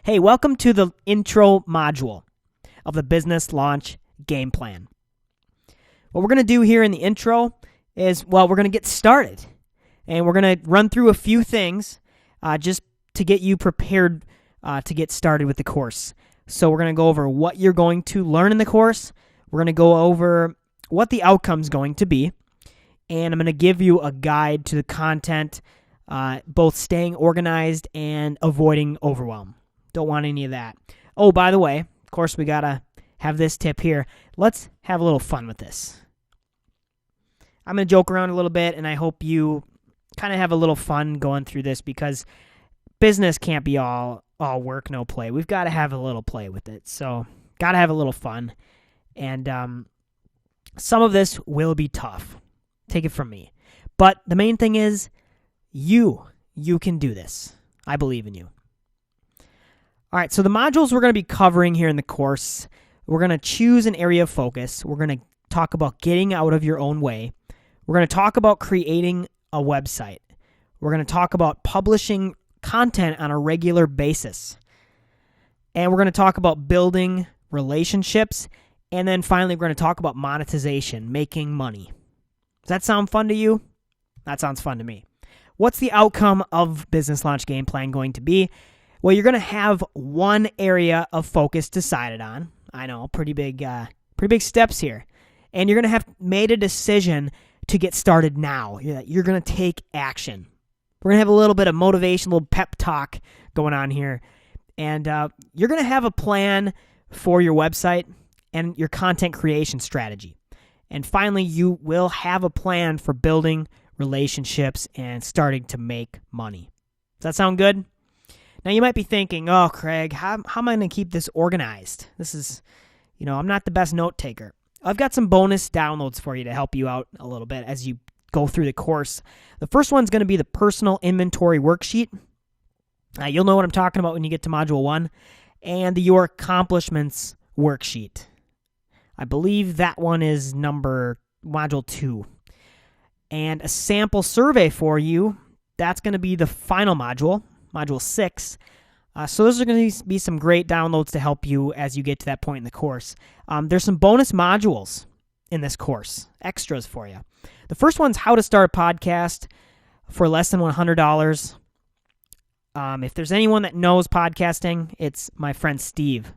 Hey, welcome to the intro module of the business launch game plan. What we're going to do here in the intro is, we're going to get started. And we're going to run through a few things just to get you prepared to get started with the course. So we're going to go over what you're going to learn in the course. We're going to go over what the outcome's going to be. And I'm going to give you a guide to the content, both staying organized and avoiding overwhelm. Don't want any of that. Oh, by the way, of course, we got to have this tip here. Let's have a little fun with this. I'm going to joke around a little bit, and I hope you kind of have a little fun going through this because business can't be all work, no play. We've got to have a little play with it. So, got to have a little fun. And some of this will be tough. Take it from me. But the main thing is you can do this. I believe in you. All right, so the modules we're going to be covering here in the course, we're going to choose an area of focus. We're going to talk about getting out of your own way. We're going to talk about creating a website. We're going to talk about publishing content on a regular basis. And we're going to talk about building relationships. And then finally, we're going to talk about monetization, making money. Does that sound fun to you? That sounds fun to me. What's the outcome of Business Launch Game Plan going to be? Well, you're going to have one area of focus decided on. I know, pretty big steps here. And you're going to have made a decision to get started now. You're going to take action. We're going to have a little bit of motivation, a little pep talk going on here. And you're going to have a plan for your website and your content creation strategy. And finally, you will have a plan for building relationships and starting to make money. Does that sound good? Now, you might be thinking, oh, Craig, how am I going to keep this organized? This is, I'm not the best note taker. I've got some bonus downloads for you to help you out a little bit as you go through the course. The first one's going to be the personal inventory worksheet. You'll know what I'm talking about when you get to Module 1. And the Your Accomplishments worksheet. I believe that one is Module 2. And a sample survey for you, that's going to be the final module. Module 6. So those are going to be some great downloads to help you as you get to that point in the course. There's some bonus modules in this course, extras for you. The first one's how to start a podcast for less than $100. If there's anyone that knows podcasting, it's my friend Steve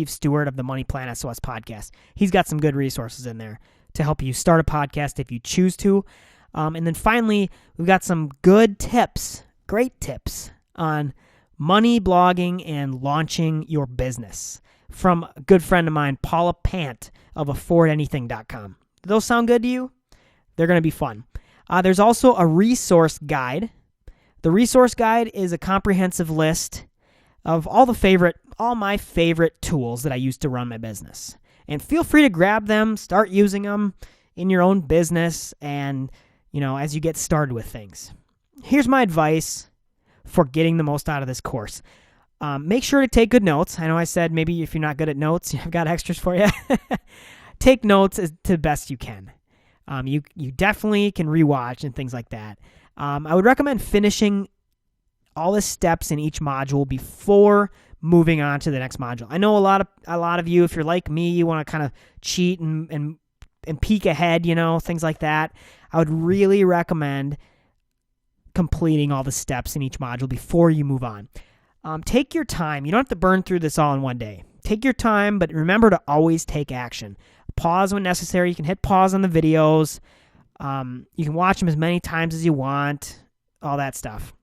Stewart of the Money Plan SOS podcast. He's got some good resources in there to help you start a podcast if you choose to. And then finally, we've got some good tips, great tips on money, blogging, and launching your business from a good friend of mine, Paula Pant of affordanything.com. Do those sound good to you? They're going to be fun. There's also a resource guide. The resource guide is a comprehensive list of all my favorite tools that I use to run my business. And feel free to grab them, start using them in your own business and, as you get started with things. Here's my advice for getting the most out of this course. Make sure to take good notes. I know I said maybe if you're not good at notes, I've got extras for you. Take notes to the best you can. You definitely can rewatch and things like that. I would recommend finishing all the steps in each module before moving on to the next module. I know a lot of you, if you're like me, you want to kind of cheat and peek ahead, things like that. I would really recommend completing all the steps in each module before you move on. Take your time. You don't have to burn through this all in one day. Take your time, but remember to always take action. Pause when necessary. You can hit pause on the videos. You can watch them as many times as you want, all that stuff.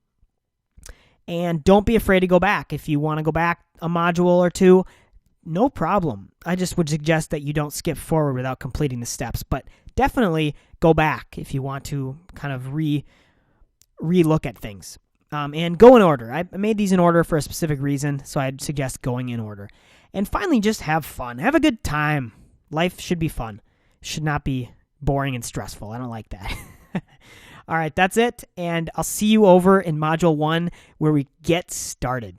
And don't be afraid to go back. If you want to go back a module or two, no problem. I just would suggest that you don't skip forward without completing the steps, but definitely go back if you want to kind of re-look at things. And go in order. I made these in order for a specific reason, so I'd suggest going in order. And finally, just have fun. Have a good time. Life should be fun. Should not be boring and stressful. I don't like that. All right, that's it. And I'll see you over in Module 1 where we get started.